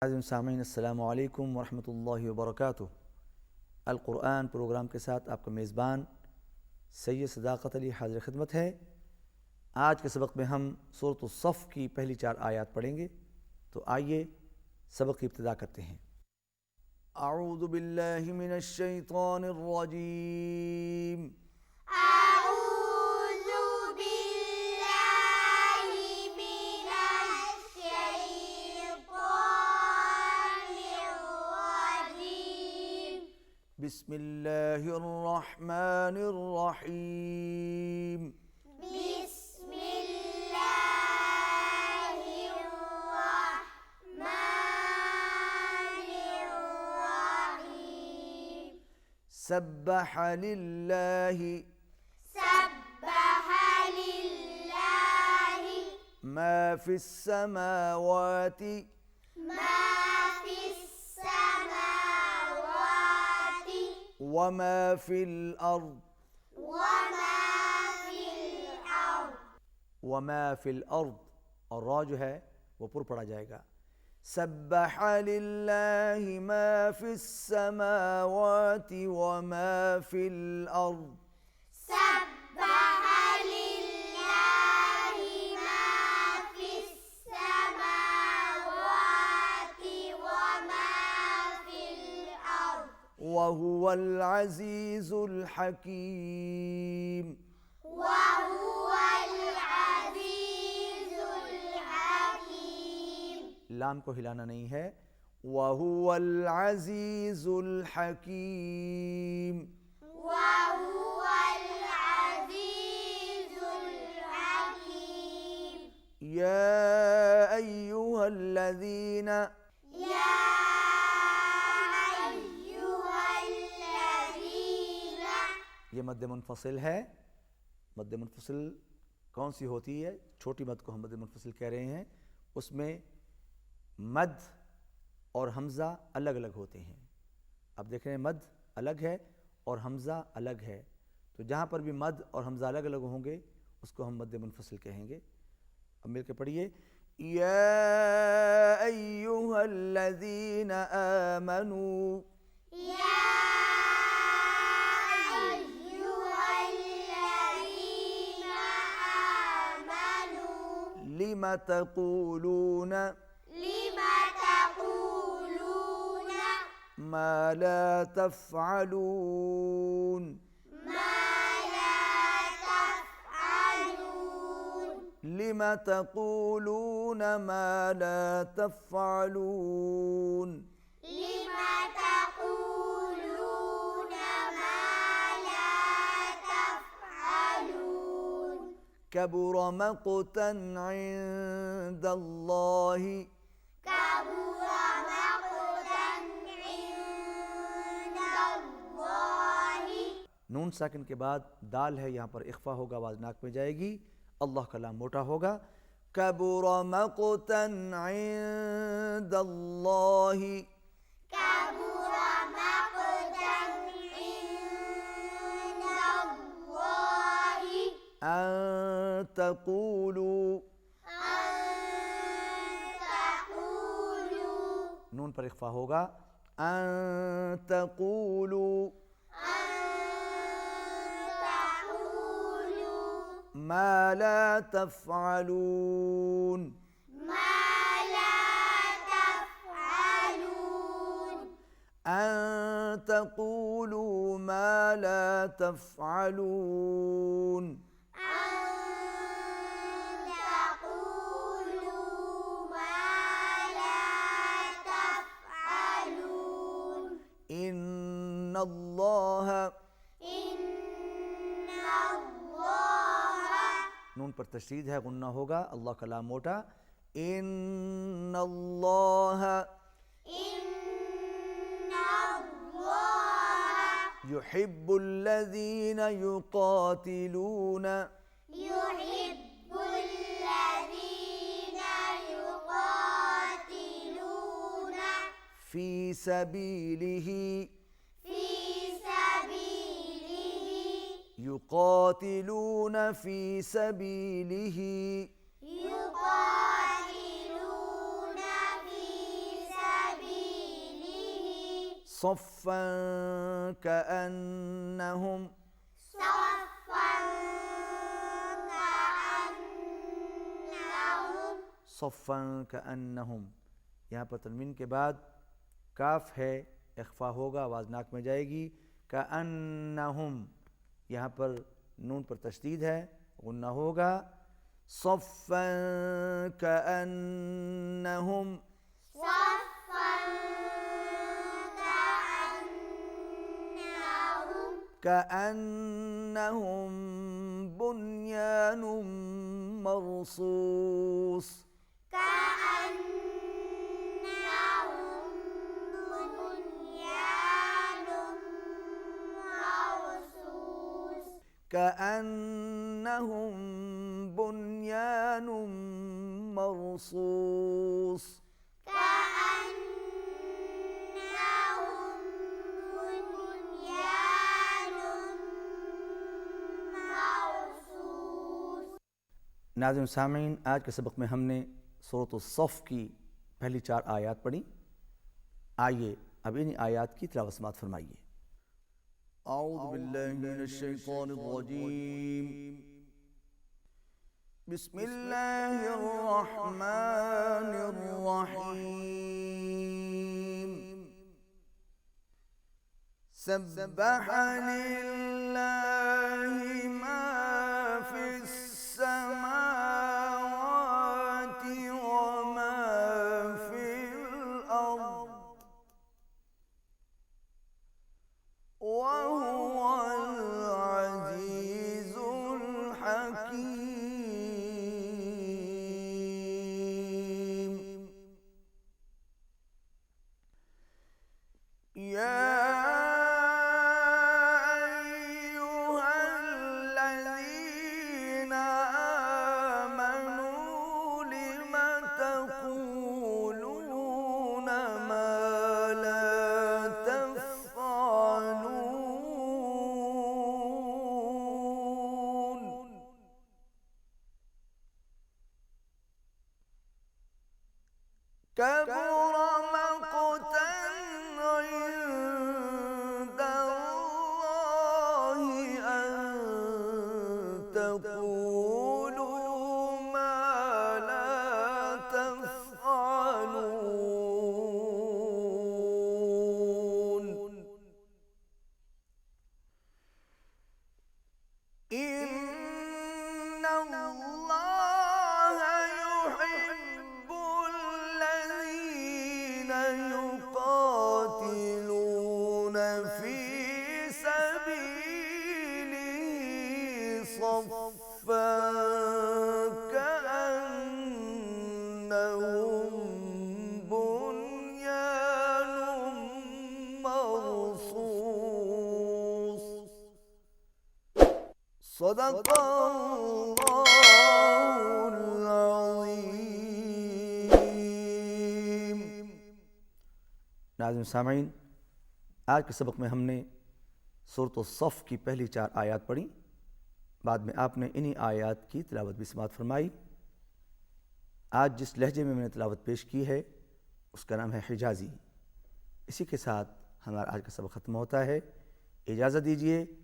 सामीन अस्सलामु अलैकुम वरहमतुल्लाहि वबरकातुहू। अल कुरान प्रोग्राम के साथ आपका मेज़बान सैयद सदाकत अली हाज़िर खिदमत है। आज के सबक में हम सूरत अस-सफ़ की पहली 4 आयत पढ़ेंगे। तो आइए सबक की इब्तिदा करते हैं। अऊज़ु बिल्लाहि मिनश शैतानिर रजीम। बिस्मिल्लाहिर रहमानिर रहीम। बिस्मिल्लाहिर रहमानिर रहीम। सब्बह लिल्लाहि मा फिस समावाति वमा फिल अर्द वमा फिल अर्द, और रा जो है वो पुर पड़ा जाएगा। सब्बह लिल्लाहि मा फिस समावाति वमा फिल अर्द। वहुवल अज़ीज़ुल हकीम। लाम को हिलाना नहीं है। वहुवल अज़ीज़ुल हकीम। या अय्युहल्लज़ीना ये मद्द मुनफसिल है। मद्द मुनफसिल कौन सी होती है? छोटी मद को हम मद्द मुनफसिल कह रहे हैं। उसमें मद और हमज़ा अलग अलग होते हैं। अब देख रहे हैं मद अलग है और हमज़ा अलग है, तो जहाँ पर भी मद और हमज़ा अलग अलग होंगे उसको हम मद्द मुनफसिल कहेंगे। अब मिलकर पढ़िए। या अय्युहल्लज़ीना आमनू लिमा तक़ूलून मा ला तफ़अलून। लिमा तक़ूलून मा ला तफ़अलून। कबुर मक़तन इंदल्लाहि नून साकिन के बाद दाल है, यहाँ पर इख्फा होगा, आवाज़ नाक में जाएगी। अल्लाह का लाम मोटा होगा। कबुर मक़तन इंदल्लाहि अन तक़ूलू नून पर इख्फा होगा। अन तक़ूलू मा ला तफ़अलून। अन तक़ूलू मा ला तफ़अलून। इन्नल्लाह नून पर तशदीद है, गुन्ना होगा, अल्लाह का लाम मोटा। इन्नल्लाह युहिब्बुल्लज़ीना युक़ातिलून फ़ी सबीलिही युक़ातिलून फ़ी सबीलिही صفا كأنهم صفا كأنهم صفा كأنهم। यहाँ पर तनवीन के बाद काफ है, इख्फा होगा, आवाज़ नाक में जाएगी। कअन्नहुम, यहाँ पर नून पर तशदीद है, गुन्ना होगा। सफ़्फ़ा कअन्नहुम صفا كأنهم كأنهم بنيان مرصوص كأنهم بنيان مرصوص كأنهم بنيان مرصوص كأنهم بنيان مرصوص। नाज़िम सामीन, आज के सबक में हमने सूरत अस-सफ़ की पहली 4 आयत पढ़ी। आइए अब इन आयत की तिलावत समाअत फरमाइए। औज़ु बिल्लाहि मिनश शैतानिर रजीम। बिस्मिल्लाहिर रहमानिर रहीम। सब्बह लिल्लाहि मा फिस समावाति व मा फिल अर्द व हुवल अज़ीज़ुल हकीम। या كبر مقتا عند الله أن تقولوا ما لا تفعلون إن الله يحب الذين يقاتلون في سبيله صفا كأنهم بنيان مرصوص صدق الله العظीम। नाज़िम सामीन, आज के सबक में हमने सूरत अस-सफ़ की पहली 4 आयत पढ़ी। बाद में आपने इन्हीं आयत की तिलावत भी समाअत फरमाई। आज जिस लहजे में मैंने तिलावत पेश की है उसका नाम है हिजाज़ी। इसी के साथ हमारा आज का सबक ख़त्म होता है। इजाज़त दीजिए।